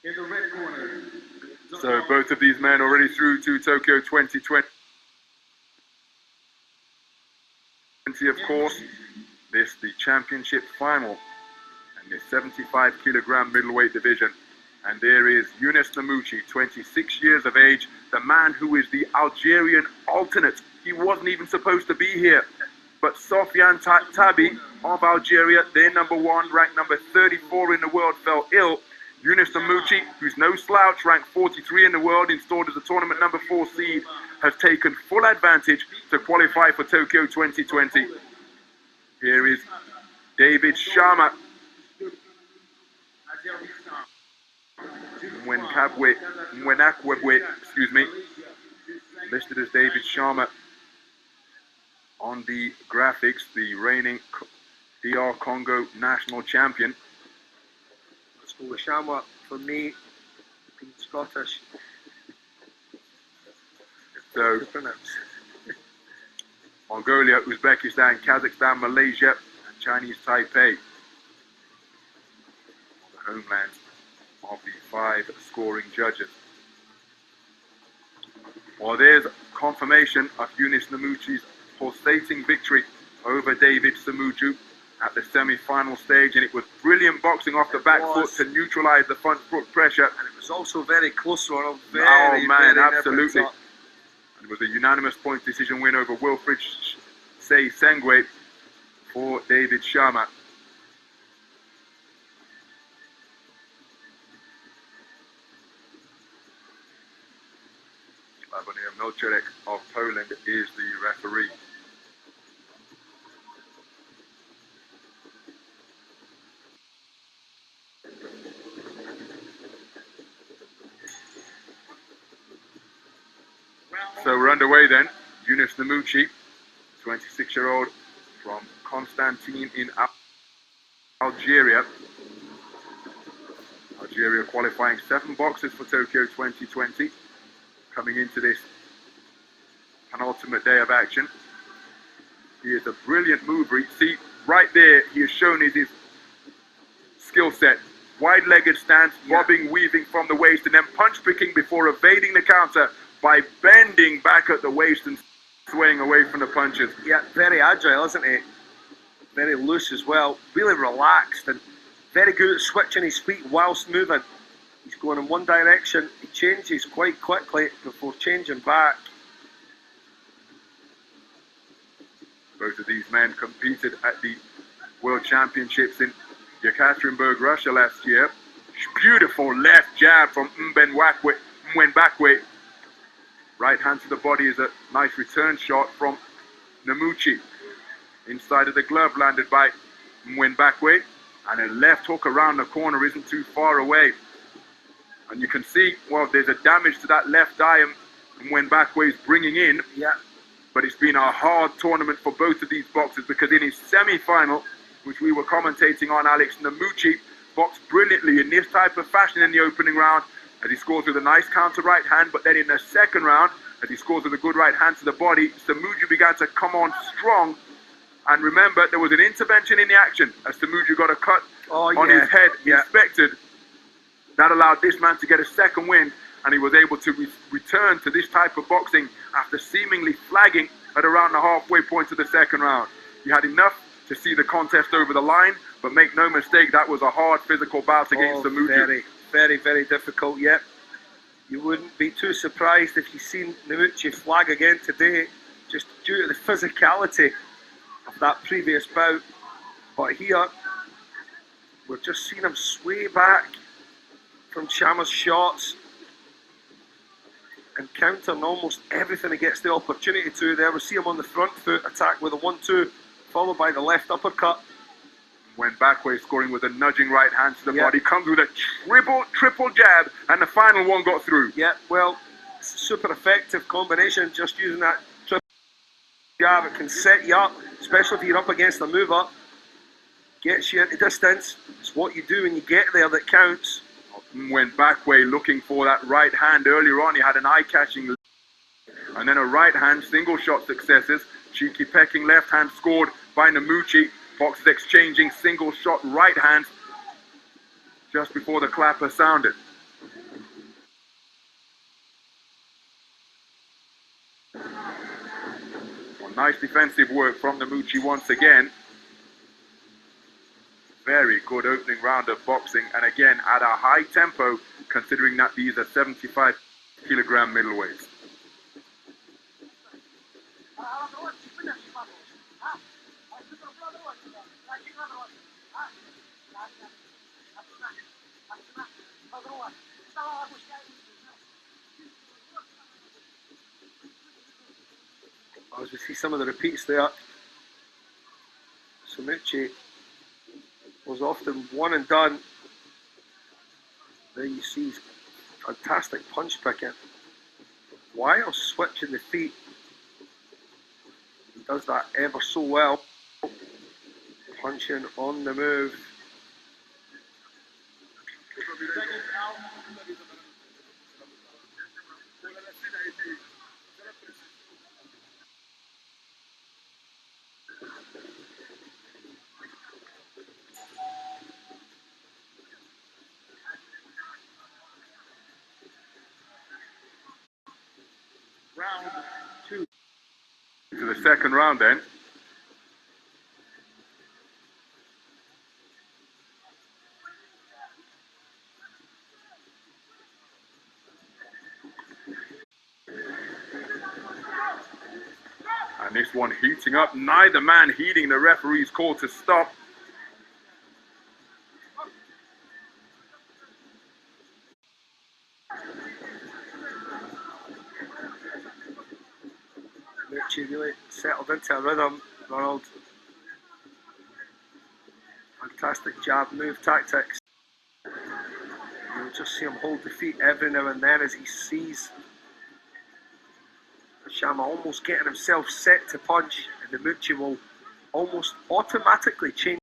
In the red corner. So both of these men already through to Tokyo 2020. Of course, this the championship final in the 75 kilogram middleweight division. And there is Younes NEMOUCHI, 26 years of age, the man who is the Algerian alternate. He wasn't even supposed to be here. But Sofiane Tabi of Algeria, their number one, ranked number 34 in the world, fell ill. Younes NEMOUCHI, who's no slouch, ranked 43 in the world, installed as a tournament number 4 seed, has taken full advantage to qualify for Tokyo 2020. Here is David TSHAMA. Mwenakwebwe, excuse me, listed as David TSHAMA on the graphics, the reigning DR Congo national champion. Let's go with TSHAMA for me, being Scottish. So, Mongolia, Uzbekistan, Kazakhstan, Malaysia, and Chinese Taipei. The homelands of the 5 scoring judges. Well, there's confirmation of Younes NEMOUCHI's pulsating victory over David Samuju at the semi-final stage, and it was brilliant boxing off the back foot to neutralize the front foot pressure. And it was also very close to her. Very absolutely. And it was a unanimous point decision win over Wilfried Sengwe for David TSHAMA. Sławomir Milczarek of Poland is the referee. So we're underway then. Younes NEMOUCHI, 26-year-old from Constantine in Algeria. Algeria qualifying 7 boxers for Tokyo 2020. Coming into this penultimate day of action. He is a brilliant mover. See, right there, he has shown his skill set. Wide-legged stance, bobbing, weaving from the waist, and then punch-picking before evading the counter by bending back at the waist and swaying away from the punches. Yeah, very agile, isn't he? Very loose as well. Really relaxed and very good at switching his feet whilst moving. He's going in one direction. He changes quite quickly before changing back. Both of these men competed at the World Championships in Yekaterinburg, Russia last year. Beautiful left jab from Mwenbakwe. Right hand to the body is a nice return shot from NEMOUCHI. Inside of the glove landed by Mwenbakwe. And a left hook around the corner isn't too far away. And you can see, well, there's a damage to that left eye Mwenbakwe is bringing in. Yeah. But it's been a hard tournament for both of these boxers, because in his semi-final, which we were commentating on, Alex, NEMOUCHI boxed brilliantly in this type of fashion in the opening round, as he scores with a nice counter right hand. But then in the second round, as he scores with a good right hand to the body, Samuju began to come on strong. And remember, there was an intervention in the action as Samuju got a cut on his head, inspected. That allowed this man to get a second win, and he was able to return to this type of boxing after seemingly flagging at around the halfway point of the second round. He had enough to see the contest over the line, but make no mistake, that was a hard physical bout against Samuju. Very, very, very difficult, yet. You wouldn't be too surprised if you've seen NEMOUCHI flag again today, just due to the physicality of that previous bout. But here, we're just seeing him sway back from TSHAMA's shots and countering almost everything he gets the opportunity to there. We see him on the front foot attack with a 1-2, followed by the left uppercut. Mwenbakwe scoring with a nudging right hand to the body, comes with a triple jab, and the final one got through. Yeah, well, it's a super effective combination, just using that triple jab. It can set you up, especially if you're up against a mover. Gets you into distance. It's what you do when you get there that counts. Mwenbakwe looking for that right hand earlier on. He had an eye-catching, and then a right hand single shot successes. Cheeky pecking left hand scored by NEMOUCHI. Boxers exchanging single shot right hands just before the clapper sounded. Some nice defensive work from NEMOUCHI once again. Very good opening round of boxing, and again at a high tempo, considering that these are 75-kilogram middleweights. As we see some of the repeats there, NEMOUCHI was often one and done. There you see fantastic punch picking while switching the feet. He does that ever so well. Punching on the move. Round 2. To the second round then. And this one heating up, neither man heeding the referee's call to stop. NEMOUCHI really settled into a rhythm, Ronald. Fantastic jab move tactics. You'll just see him hold the feet every now and then as he sees TSHAMA almost getting himself set to punch, and NEMOUCHI will almost automatically change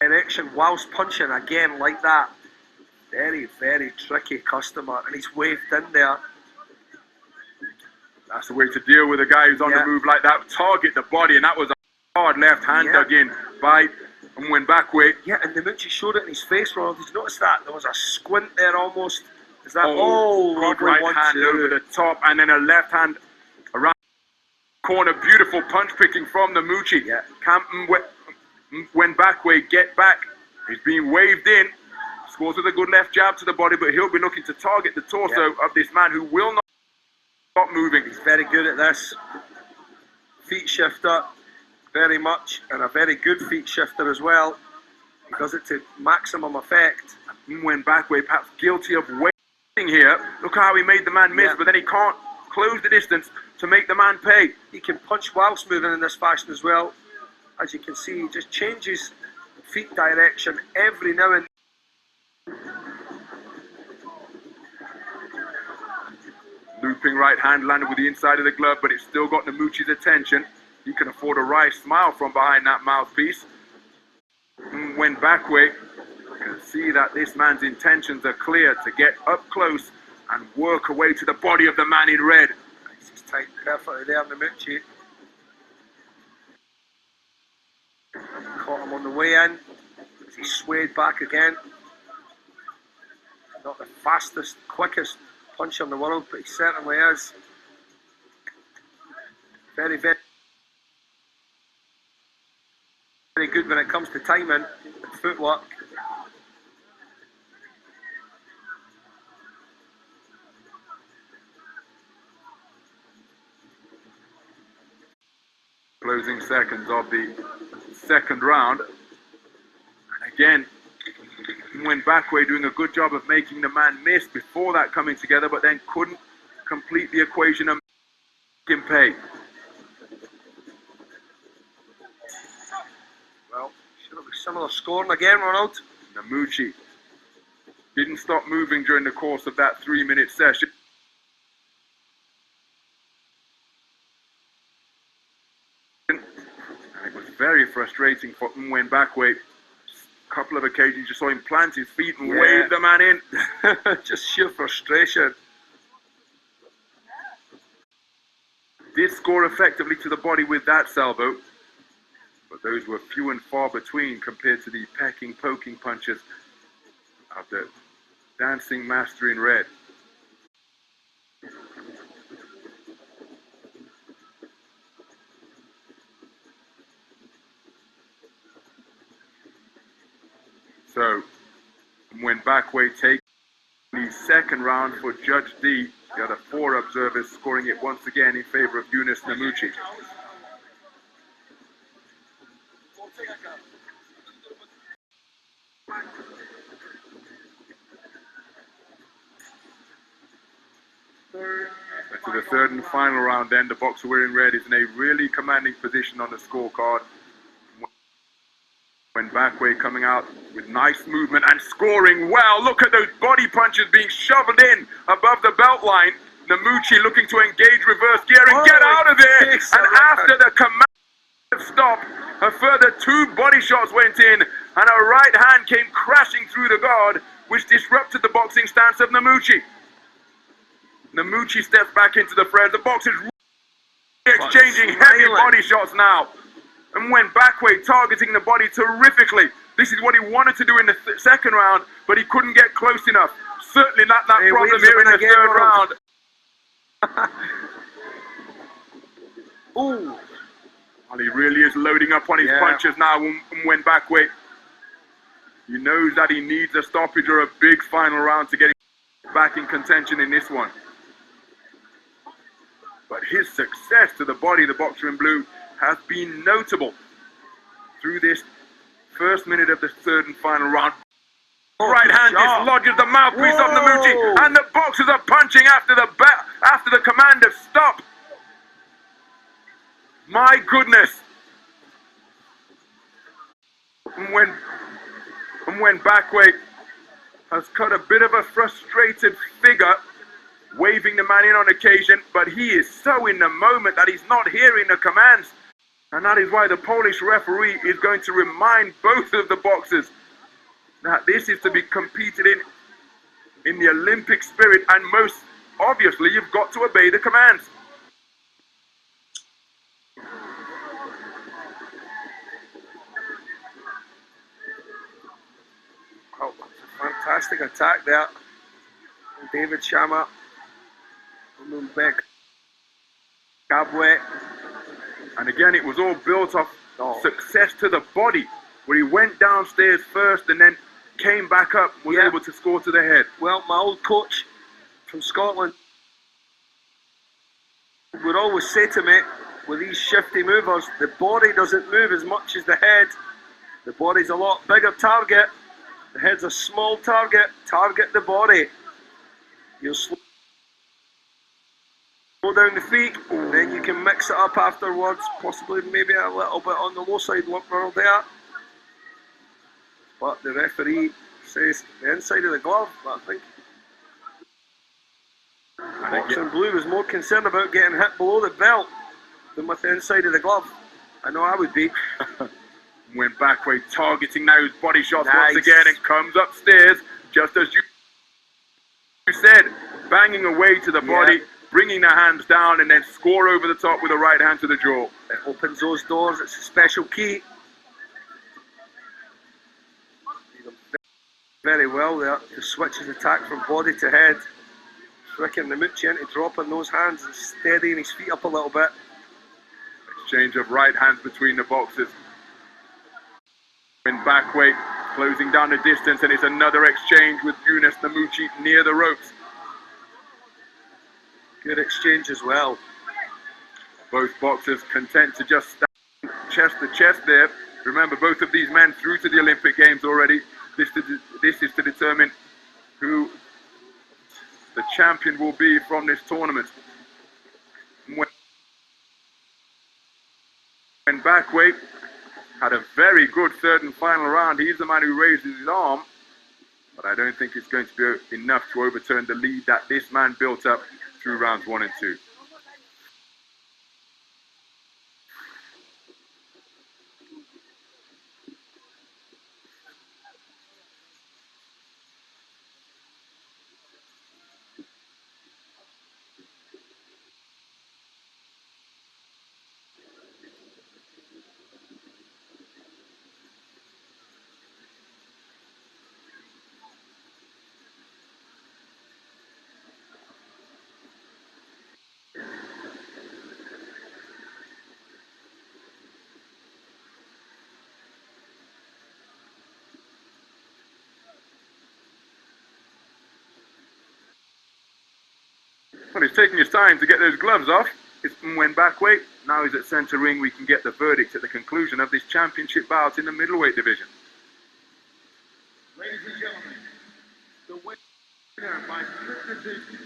direction whilst punching again like that. Very, very tricky customer, and he's waved in there. That's the way to deal with a guy who's on the move like that. Target the body, and that was a hard left hand dug in by Mbakwe. Yeah, and NEMOUCHI showed it in his face, Ronald. Did you notice that? There was a squint there almost. Is that good right hand over the top, and then a left hand around the corner. Beautiful punch picking from NEMOUCHI. Yeah. Can't Mbakwe get back. He's being waved in. Scores with a good left jab to the body, but he'll be looking to target the torso of this man who will not stop moving. He's very good at this. Feet shifter, very much, and a very good feet shifter as well. He does it to maximum effect. Mbakwe perhaps guilty of waiting here. Look how he made the man miss, but then he can't close the distance to make the man pay. He can punch whilst moving in this fashion as well. As you can see, he just changes feet direction every now and then. Looping right hand landed with the inside of the glove, but it's still got NEMOUCHI's attention. He can afford a wry smile from behind that mouthpiece. Mbakwe can see that this man's intentions are clear to get up close and work away to the body of the man in red. He's tight perfectly there, NEMOUCHI. Caught him on the way in as he swayed back again. Not the fastest, quickest puncher in the world, but he certainly is. Very, very good when it comes to timing and footwork. Closing seconds of the second round. And again, Mbakwe doing a good job of making the man miss before that coming together, but then couldn't complete the equation and make him pay. Well, should have a similar scoring again, Ronald. NEMOUCHI didn't stop moving during the course of that 3-minute session. And it was very frustrating for Mbakwe. A couple of occasions you saw him plant his feet and wave the man in. Just sheer frustration. Did score effectively to the body with that salvo, but those were few and far between compared to the pecking, poking punches of the dancing master in red. So, Mbakwe takes the second round for Judge D. The other 4 observers scoring it once again in favor of Younes NEMOUCHI. To the third and final round then, the boxer wearing red is in a really commanding position on the scorecard. Mbakwe coming out with nice movement and scoring well. Look at those body punches being shoveled in above the belt line. NEMOUCHI looking to engage reverse gear and get out of there. And after the command of stop, a further 2 body shots went in and a right hand came crashing through the guard, which disrupted the boxing stance of NEMOUCHI. NEMOUCHI steps back into the fray. The boxers exchanging heavy body shots now. And Mbakwe targeting the body terrifically. This is what he wanted to do in the second round, but he couldn't get close enough. Certainly not that problem here in the third round. Ooh. Well, he really is loading up on his punches now, Mbakwe. He knows that he needs a stoppage or a big final round to get him back in contention in this one. But his success to the body, the boxer in blue, has been notable through this first minute of the third and final round. Right hand dislodges the mouthpiece of NEMOUCHI, and the boxers are punching after the command of stop. My goodness. And when Mbakwe has cut a bit of a frustrated figure, waving the man in on occasion, but he is so in the moment that he's not hearing the commands. And that is why the Polish referee is going to remind both of the boxers that this is to be competed in the Olympic spirit, and most obviously you've got to obey the commands. Oh, fantastic attack there. David TSHAMA. And again, it was all built off success to the body, where he went downstairs first and then came back up, was able to score to the head. Well, my old coach from Scotland would always say to me, with these shifty movers, the body doesn't move as much as the head. The body's a lot bigger target. The head's a small target. Target the body. You'll slow down the feet, then you can mix it up afterwards, possibly maybe a little bit on the low side lump roll there. But the referee says the inside of the glove, I think. Boxer in blue is more concerned about getting hit below the belt than with the inside of the glove. I know I would be. Mbakwe targeting now his body shots once again and comes upstairs, just as you said, banging away to the body, bringing the hands down and then score over the top with a right hand to the jaw. It opens those doors, it's a special key. Very well there to switch his attack from body to head. Tricking NEMOUCHI into dropping those hands and steadying his feet up a little bit. Exchange of right hands between the boxers. Mbakwe closing down the distance, and it's another exchange with Younes NEMOUCHI near the ropes. Good exchange as well. Both boxers content to just stand chest to chest there. Remember, both of these men through to the Olympic Games already. This is to determine who the champion will be from this tournament. Mbakwe had a very good third and final round. He's the man who raises his arm, but I don't think it's going to be enough to overturn the lead that this man built up through rounds 1 and 2. Well, he's taking his time to get those gloves off. It's Mbakwe. Now he's at centre ring. We can get the verdict at the conclusion of this championship bout in the middleweight division. Ladies and gentlemen, the winner by split decision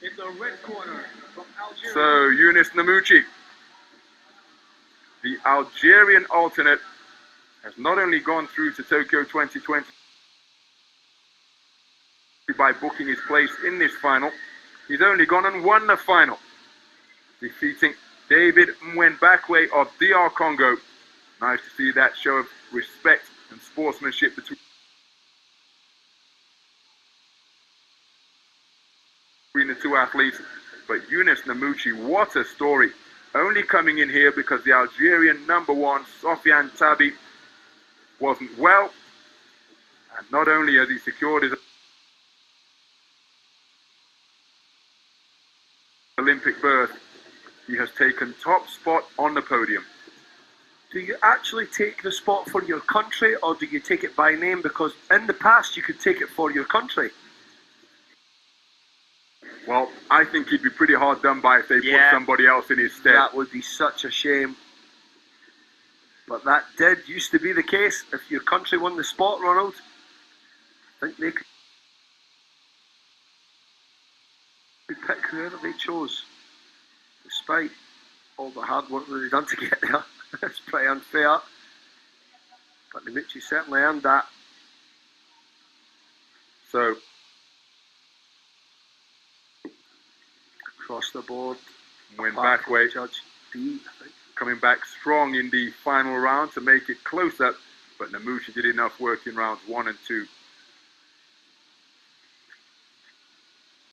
in the red corner from Algeria. So, Younes Nemouchi, the Algerian alternate, has not only gone through to Tokyo 2020 by booking his place in this final, he's only gone and won the final, defeating David Mbakwe of DR Congo. Nice to see that show of respect and sportsmanship between the two athletes. But Younes Nemouchi, what a story. Only coming in here because the Algerian #1, Sofiane Tabi, wasn't well. And not only has he secured his Olympic berth, he has taken top spot on the podium. Do you actually take the spot for your country, or do you take it by name? Because in the past you could take it for your country. Well, I think he'd be pretty hard done by if they put somebody else in his stead. That would be such a shame. But that did used to be the case. If your country won the spot, Ronald, I think they could pick whoever they chose, despite all the hard work that they've done to get there. It's pretty unfair. But Nemouchi certainly earned that. So, across the board, Mbakwe Judge D, I think, coming back strong in the final round to make it closer, but Nemouchi did enough work in rounds 1 and 2